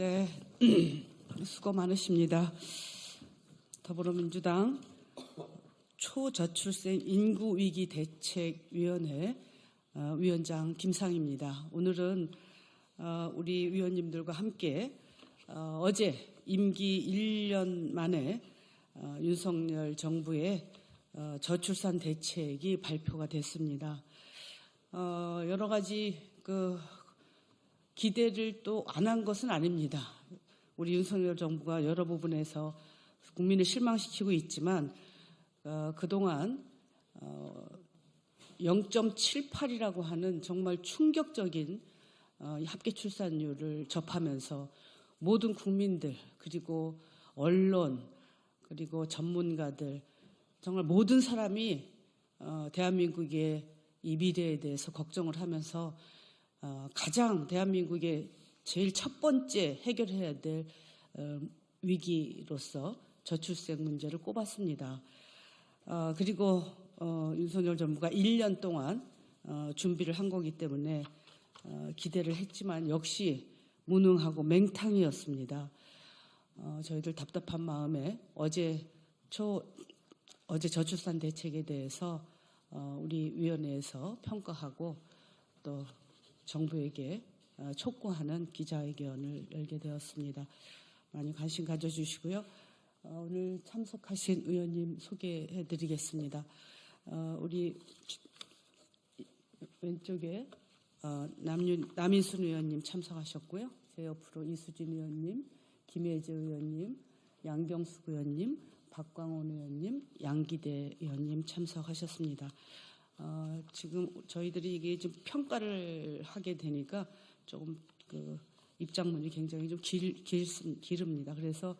네, 수고 많으십니다. 더불어민주당 초저출생 인구위기 대책위원회 위원장 김상희입니다. 오늘은 우리 위원님들과 함께 어제 임기 1년 만에 윤석열 정부의 저출산 대책이 발표가 됐습니다. 여러 가지 기대를 또 안 한 것은 아닙니다. 우리 윤석열 정부가 여러 부분에서 국민을 실망시키고 있지만 그동안 0.78이라고 하는 정말 충격적인 합계 출산율을 접하면서 모든 국민들 그리고 언론 그리고 전문가들 정말 모든 사람이 대한민국의 이 미래에 대해서 걱정을 하면서 가장 대한민국의 제일 첫 번째 해결해야 될 위기로서 저출생 문제를 꼽았습니다. 그리고 윤석열 정부가 1년 동안 준비를 한 거기 때문에 기대를 했지만 역시 무능하고 맹탕이었습니다. 저희들 답답한 마음에 어제 저출산 대책에 대해서 우리 위원회에서 평가하고 또 정부에게 촉구하는 기자회견을 열게 되었습니다. 많이 관심 가져주시고요. 오늘 참석하신 의원님 소개해드리겠습니다. 우리 왼쪽에 남인순 의원님 참석하셨고요. 제 옆으로 이수진 의원님, 김혜재 의원님, 양경숙 의원님, 박광원 의원님, 양기대 의원님 참석하셨습니다. 지금 저희들이 이게 좀 평가를 하게 되니까 조금 입장문이 굉장히 좀 길습니다. 그래서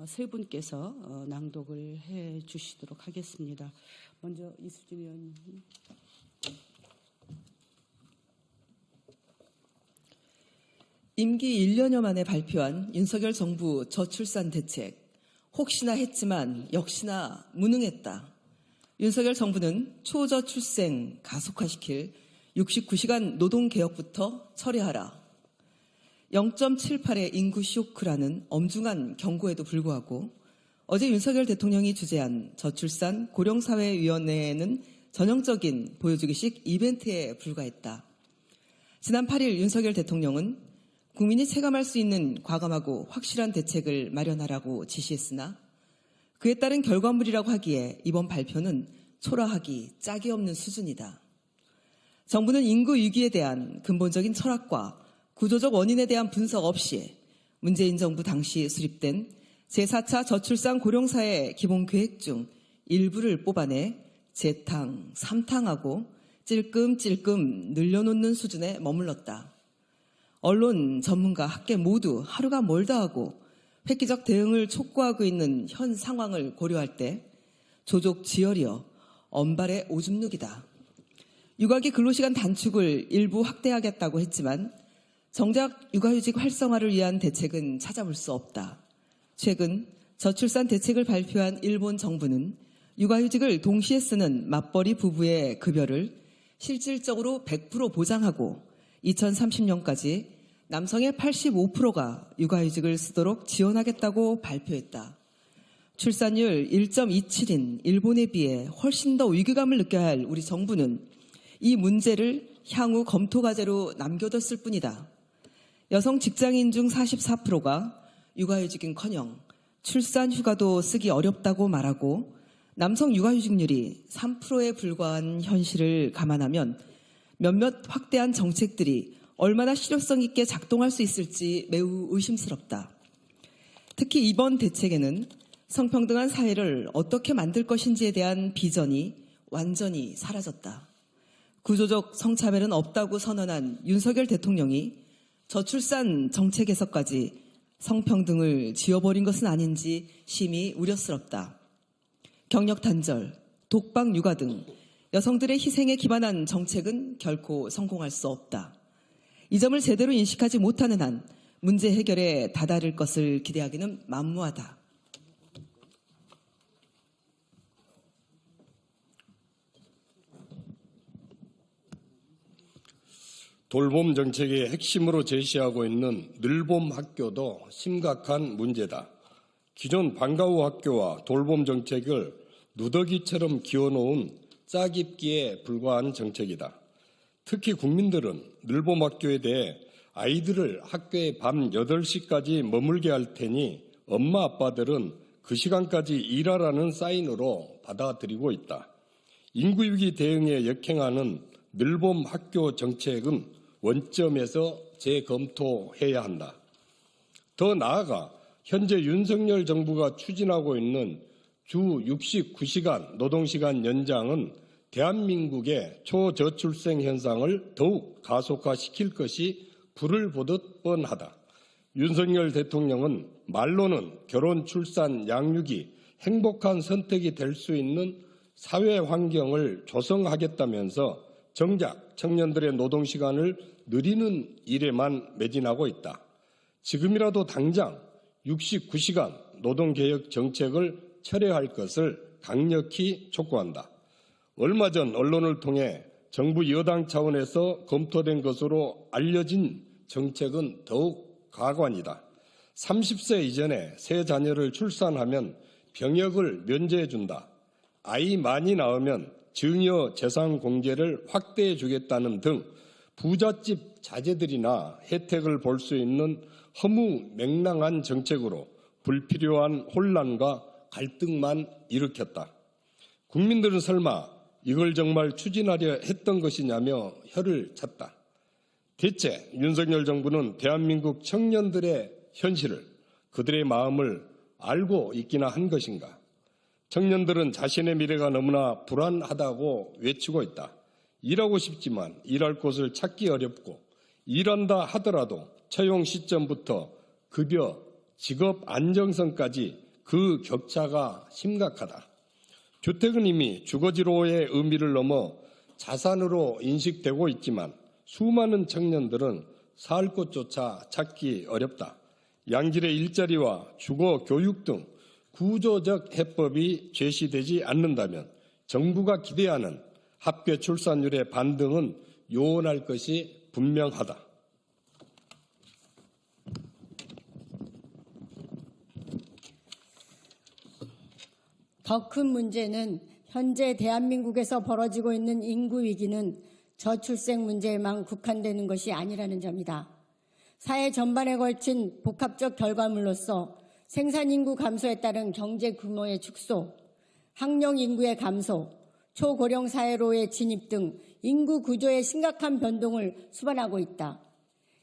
세 분께서 낭독을 해 주시도록 하겠습니다. 먼저 이수진 의원님. 임기 1년여 만에 발표한 윤석열 정부 저출산 대책. 혹시나 했지만 역시나 무능했다. 윤석열 정부는 초저출생 가속화시킬 69시간 노동개혁부터 철회하라. 0.78의 인구 쇼크라는 엄중한 경고에도 불구하고 어제 윤석열 대통령이 주재한 저출산 고령사회위원회에는 전형적인 보여주기식 이벤트에 불과했다. 지난 8일 윤석열 대통령은 국민이 체감할 수 있는 과감하고 확실한 대책을 마련하라고 지시했으나 그에 따른 결과물이라고 하기에 이번 발표는 초라하기 짝이 없는 수준이다. 정부는 인구 위기에 대한 근본적인 철학과 구조적 원인에 대한 분석 없이 문재인 정부 당시 수립된 제4차 저출산 고령사회 기본계획 중 일부를 뽑아내 재탕, 삼탕하고 찔끔찔끔 늘려놓는 수준에 머물렀다. 언론, 전문가, 학계 모두 하루가 멀다 하고 획기적 대응을 촉구하고 있는 현 상황을 고려할 때 조족지혈이여 언발의 오줌누기다. 육아기 근로시간 단축을 일부 확대하겠다고 했지만 정작 육아휴직 활성화를 위한 대책은 찾아볼 수 없다. 최근 저출산 대책을 발표한 일본 정부는 육아휴직을 동시에 쓰는 맞벌이 부부의 급여를 실질적으로 100% 보장하고 2030년까지 남성의 85%가 육아휴직을 쓰도록 지원하겠다고 발표했다. 출산율 1.27인 일본에 비해 훨씬 더 위기감을 느껴야 할 우리 정부는 이 문제를 향후 검토 과제로 남겨뒀을 뿐이다. 여성 직장인 중 44%가 육아휴직은커녕 출산 휴가도 쓰기 어렵다고 말하고 남성 육아휴직률이 3%에 불과한 현실을 감안하면 몇몇 확대한 정책들이 얼마나 실효성 있게 작동할 수 있을지 매우 의심스럽다. 특히 이번 대책에는 성평등한 사회를 어떻게 만들 것인지에 대한 비전이 완전히 사라졌다. 구조적 성차별은 없다고 선언한 윤석열 대통령이 저출산 정책에서까지 성평등을 지워버린 것은 아닌지 심히 우려스럽다. 경력 단절, 독박 육아 등 여성들의 희생에 기반한 정책은 결코 성공할 수 없다. 이 점을 제대로 인식하지 못하는 한 문제 해결에 다다를 것을 기대하기는 만무하다. 돌봄 정책의 핵심으로 제시하고 있는 늘봄 학교도 심각한 문제다. 기존 방과 후 학교와 돌봄 정책을 누더기처럼 기어놓은 짜깁기에 불과한 정책이다. 특히 국민들은 늘봄 학교에 대해 아이들을 학교에 밤 8시까지 머물게 할 테니 엄마 아빠들은 그 시간까지 일하라는 사인으로 받아들이고 있다. 인구위기 대응에 역행하는 늘봄 학교 정책은 원점에서 재검토해야 한다. 더 나아가 현재 윤석열 정부가 추진하고 있는 주 69시간 노동시간 연장은 대한민국의 초저출생 현상을 더욱 가속화시킬 것이 불을 보듯 뻔하다. 윤석열 대통령은 말로는 결혼, 출산, 양육이 행복한 선택이 될 수 있는 사회 환경을 조성하겠다면서 정작 청년들의 노동시간을 늘리는 일에만 매진하고 있다. 지금이라도 당장 69시간 노동개혁 정책을 철회할 것을 강력히 촉구한다. 얼마 전 언론을 통해 정부 여당 차원에서 검토된 것으로 알려진 정책은 더욱 가관이다. 30세 이전에 새 자녀를 출산하면 병역을 면제해준다. 아이 많이 낳으면 증여 재산 공제를 확대해 주겠다는 등 부잣집 자제들이나 혜택을 볼 수 있는 허무맹랑한 정책으로 불필요한 혼란과 갈등만 일으켰다. 국민들은 설마 이걸 정말 추진하려 했던 것이냐며 혀를 찼다. 대체 윤석열 정부는 대한민국 청년들의 현실을, 그들의 마음을 알고 있기나 한 것인가? 청년들은 자신의 미래가 너무나 불안하다고 외치고 있다. 일하고 싶지만 일할 곳을 찾기 어렵고, 일한다 하더라도 채용 시점부터 급여, 직업 안정성까지 그 격차가 심각하다. 주택은 이미 주거지로의 의미를 넘어 자산으로 인식되고 있지만 수많은 청년들은 살 곳조차 찾기 어렵다. 양질의 일자리와 주거, 교육 등 구조적 해법이 제시되지 않는다면 정부가 기대하는 합계 출산율의 반등은 요원할 것이 분명하다. 더 큰 문제는 현재 대한민국에서 벌어지고 있는 인구 위기는 저출생 문제에만 국한되는 것이 아니라는 점이다. 사회 전반에 걸친 복합적 결과물로서 생산인구 감소에 따른 경제 규모의 축소, 학령 인구의 감소, 초고령 사회로의 진입 등 인구 구조의 심각한 변동을 수반하고 있다.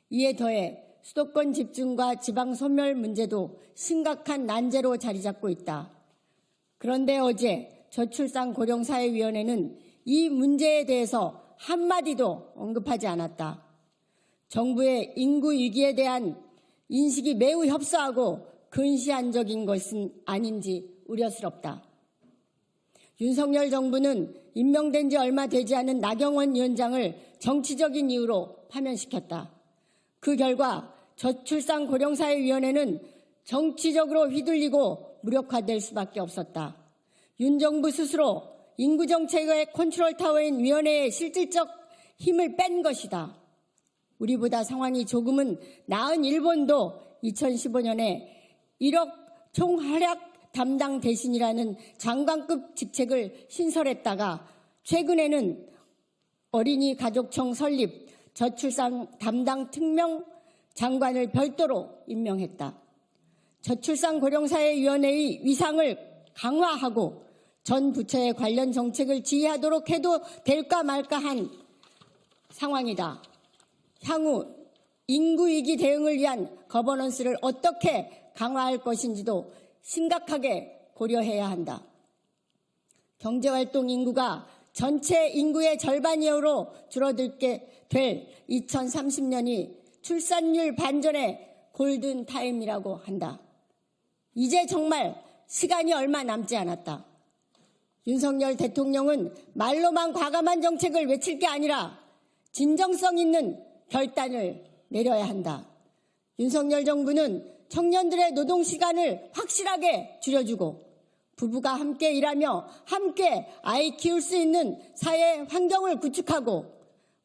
이에 더해 수도권 집중과 지방 소멸 문제도 심각한 난제로 자리 잡고 있다. 그런데 어제 저출산 고령사회위원회는 이 문제에 대해서 한마디도 언급하지 않았다. 정부의 인구 위기에 대한 인식이 매우 협소하고 근시안적인 것은 아닌지 우려스럽다. 윤석열 정부는 임명된 지 얼마 되지 않은 나경원 위원장을 정치적인 이유로 파면시켰다. 그 결과 저출산 고령사회위원회는 정치적으로 휘둘리고 무력화될 수밖에 없었다. 윤 정부 스스로 인구정책의 컨트롤타워인 위원회의 실질적 힘을 뺀 것이다. 우리보다 상황이 조금은 나은 일본도 2015년에 1억 총활약 담당 대신이라는 장관급 직책을 신설했다가 최근에는 어린이 가족청 설립, 저출산 담당 특명 장관을 별도로 임명했다. 저출산 고령사회위원회의 위상을 강화하고 전 부처의 관련 정책을 지휘하도록 해도 될까 말까 한 상황이다. 향후 인구위기 대응을 위한 거버넌스를 어떻게 강화할 것인지도 심각하게 고려해야 한다. 경제활동 인구가 전체 인구의 절반 이하로 줄어들게 될 2030년이 출산율 반전의 골든타임이라고 한다. 이제 정말 시간이 얼마 남지 않았다. 윤석열 대통령은 말로만 과감한 정책을 외칠 게 아니라 진정성 있는 결단을 내려야 한다. 윤석열 정부는 청년들의 노동시간을 확실하게 줄여주고 부부가 함께 일하며 함께 아이 키울 수 있는 사회 환경을 구축하고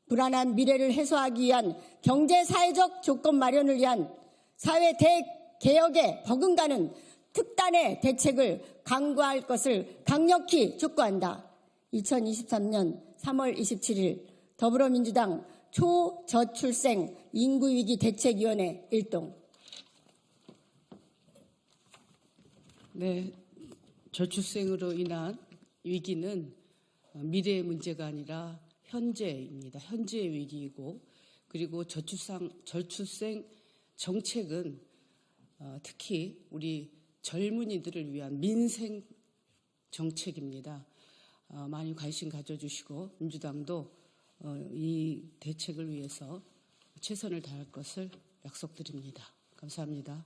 불안한 미래를 해소하기 위한 경제 사회적 조건 마련을 위한 사회 대개혁에 버금가는 특단의 대책을 강구할 것을 강력히 촉구한다. 2023년 3월 27일 더불어민주당 초저출생 인구위기 대책위원회 1동. 네, 저출생으로 인한 위기는 미래의 문제가 아니라 현재입니다. 현재의 위기이고, 그리고 저출생 정책은 특히 우리 젊은이들을 위한 민생 정책입니다. 많이 관심 가져주시고 민주당도 이 대책을 위해서 최선을 다할 것을 약속드립니다. 감사합니다.